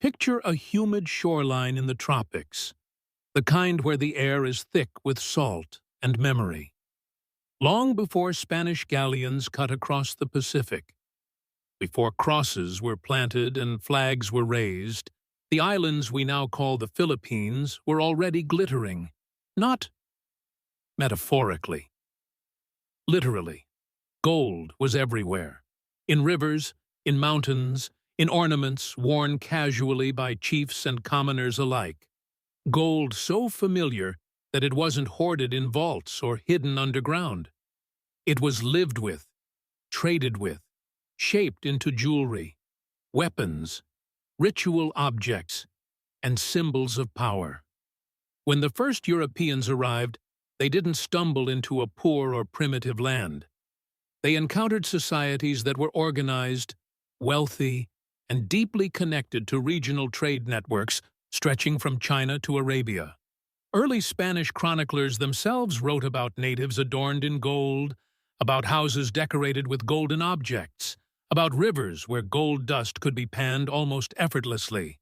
Picture a humid shoreline in the tropics, the kind where the air is thick with salt and memory. Long before Spanish galleons cut across the Pacific, before crosses were planted and flags were raised, the islands we now call the Philippines were already glittering, not metaphorically. Literally, gold was everywhere, in rivers, in mountains, in ornaments worn casually by chiefs and commoners alike. Gold so familiar that it wasn't hoarded in vaults or hidden underground. It was lived with, traded with, shaped into jewelry, weapons, ritual objects, and symbols of power. When the first Europeans arrived, they didn't stumble into a poor or primitive land. They encountered societies that were organized, wealthy, and deeply connected to regional trade networks stretching from China to Arabia. Early Spanish chroniclers themselves wrote about natives adorned in gold, about houses decorated with golden objects, about rivers where gold dust could be panned almost effortlessly.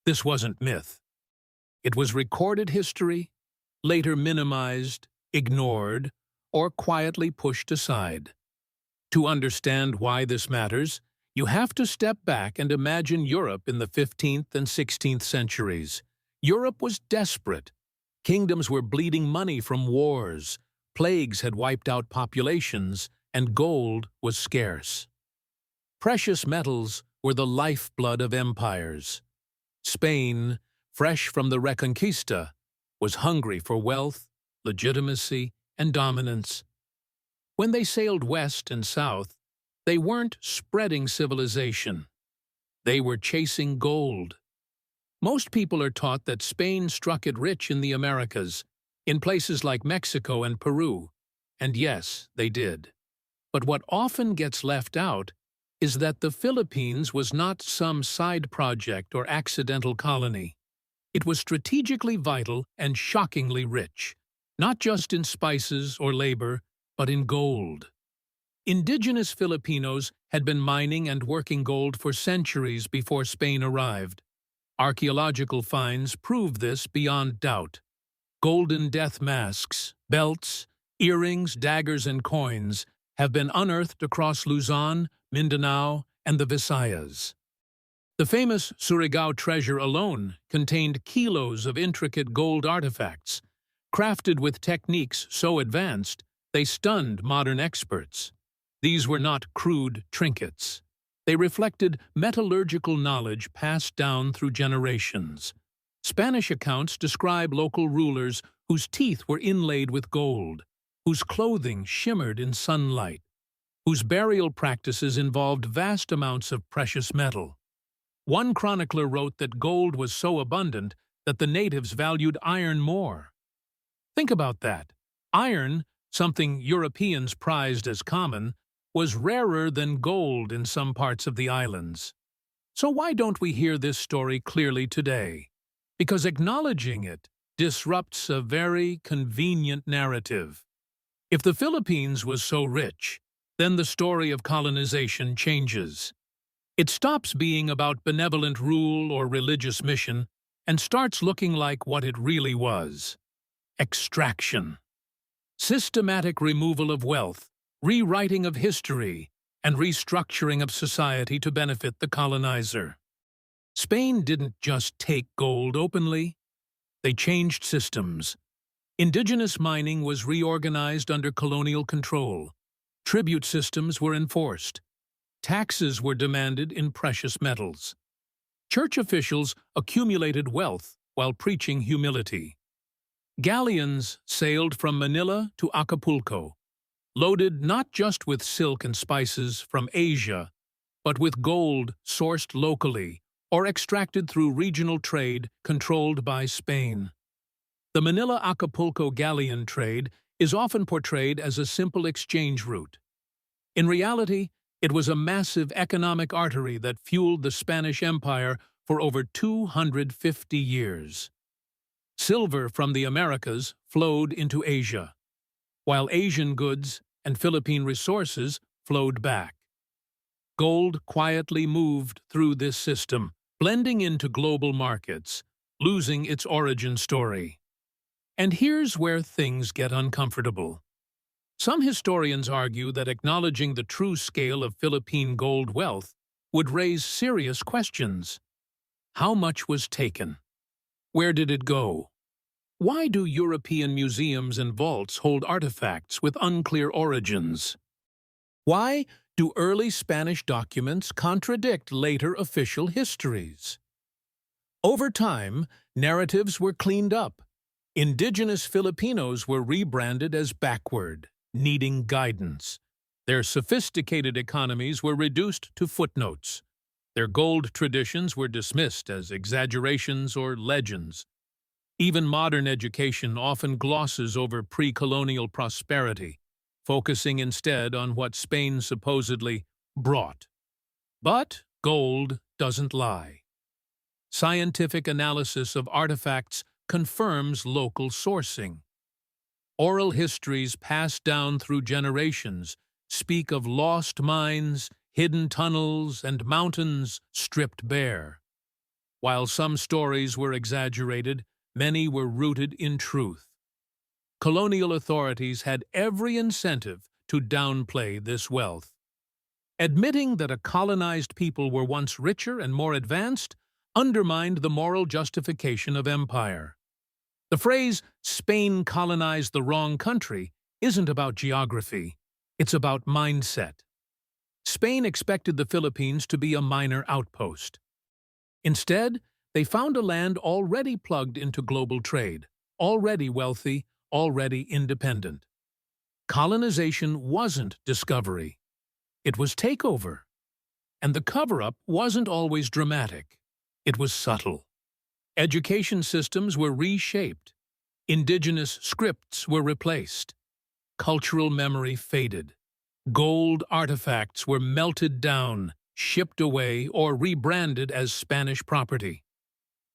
This wasn't myth. It was recorded history, later minimized, ignored, or quietly pushed aside. To understand why this matters, you have to step back and imagine Europe in the 15th and 16th centuries. Europe was desperate. Kingdoms were bleeding money from wars, plagues had wiped out populations, and gold was scarce. Precious metals were the lifeblood of empires. Spain, fresh from the Reconquista, was hungry for wealth, legitimacy, and dominance. When they sailed west and south, they weren't spreading civilization. They were chasing gold. Most people are taught that Spain struck it rich in the Americas, in places like Mexico and Peru, and yes, they did. But what often gets left out is that the Philippines was not some side project or accidental colony. It was strategically vital and shockingly rich, not just in spices or labor, but in gold. Indigenous Filipinos had been mining and working gold for centuries before Spain arrived. Archaeological finds prove this beyond doubt. Golden death masks, belts, earrings, daggers, and coins have been unearthed across Luzon, Mindanao, and the Visayas. The famous Surigao treasure alone contained kilos of intricate gold artifacts, crafted with techniques so advanced they stunned modern experts. These were not crude trinkets. They reflected metallurgical knowledge passed down through generations. Spanish accounts describe local rulers whose teeth were inlaid with gold, whose clothing shimmered in sunlight, whose burial practices involved vast amounts of precious metal. One chronicler wrote that gold was so abundant that the natives valued iron more. Think about that. Iron, something Europeans prized as common, was rarer than gold in some parts of the islands. So why don't we hear this story clearly today? Because acknowledging it disrupts a very convenient narrative. If the Philippines was so rich, then the story of colonization changes. It stops being about benevolent rule or religious mission and starts looking like what it really was: extraction. Systematic removal of wealth, rewriting of history, and restructuring of society to benefit the colonizer. Spain didn't just take gold openly. They changed systems. Indigenous mining was reorganized under colonial control. Tribute systems were enforced. Taxes were demanded in precious metals. Church officials accumulated wealth while preaching humility. Galleons sailed from Manila to Acapulco, loaded not just with silk and spices from Asia, but with gold sourced locally or extracted through regional trade controlled by Spain. The Manila-Acapulco galleon trade is often portrayed as a simple exchange route. In reality, it was a massive economic artery that fueled the Spanish Empire for over 250 years. Silver from the Americas flowed into Asia, while Asian goods and Philippine resources flowed back. Gold quietly moved through this system, blending into global markets, losing its origin story. And here's where things get uncomfortable. Some historians argue that acknowledging the true scale of Philippine gold wealth would raise serious questions. How much was taken? Where did it go? Why do European museums and vaults hold artifacts with unclear origins? Why do early Spanish documents contradict later official histories? Over time, narratives were cleaned up. Indigenous Filipinos were rebranded as backward, needing guidance. Their sophisticated economies were reduced to footnotes. Their gold traditions were dismissed as exaggerations or legends. Even modern education often glosses over pre-colonial prosperity, focusing instead on what Spain supposedly brought. But gold doesn't lie. Scientific analysis of artifacts confirms local sourcing. Oral histories passed down through generations speak of lost mines, hidden tunnels, and mountains stripped bare. While some stories were exaggerated, many were rooted in truth. Colonial authorities had every incentive to downplay this wealth. Admitting that a colonized people were once richer and more advanced undermined the moral justification of empire. The phrase, "Spain colonized the wrong country," isn't about geography, it's about mindset. Spain expected the Philippines to be a minor outpost. Instead, they found a land already plugged into global trade, already wealthy, already independent. Colonization wasn't discovery. It was takeover. And the cover-up wasn't always dramatic. It was subtle. Education systems were reshaped. Indigenous scripts were replaced. Cultural memory faded. Gold artifacts were melted down, shipped away, or rebranded as Spanish property.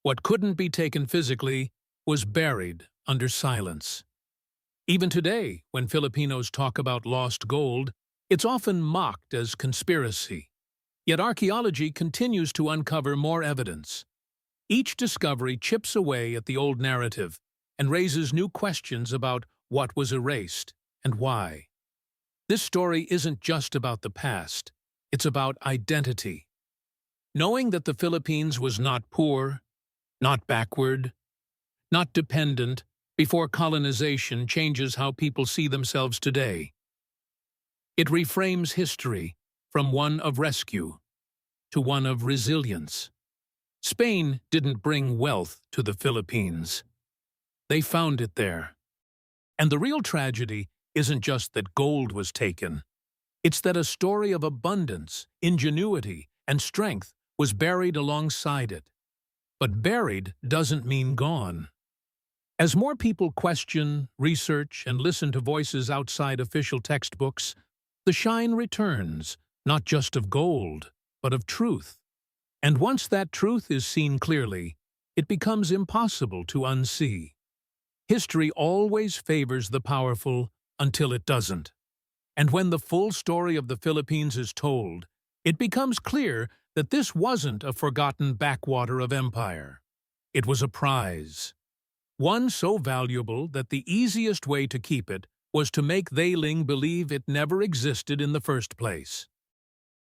What couldn't be taken physically was buried under silence. Even today, when Filipinos talk about lost gold, it's often mocked as conspiracy. Yet archaeology continues to uncover more evidence. Each discovery chips away at the old narrative and raises new questions about what was erased and why. This story isn't just about the past, it's about identity. Knowing that the Philippines was not poor, not backward, not dependent, before colonization changes how people see themselves today. It reframes history from one of rescue to one of resilience. Spain didn't bring wealth to the Philippines. They found it there. And the real tragedy isn't just that gold was taken. It's that a story of abundance, ingenuity, and strength was buried alongside it. But buried doesn't mean gone. As more people question, research, and listen to voices outside official textbooks, the shine returns, not just of gold, but of truth. And once that truth is seen clearly, it becomes impossible to unsee. History always favors the powerful until it doesn't. And when the full story of the Philippines is told, it becomes clear that this wasn't a forgotten backwater of empire. It was a prize. One so valuable that the easiest way to keep it was to make Thailing believe it never existed in the first place.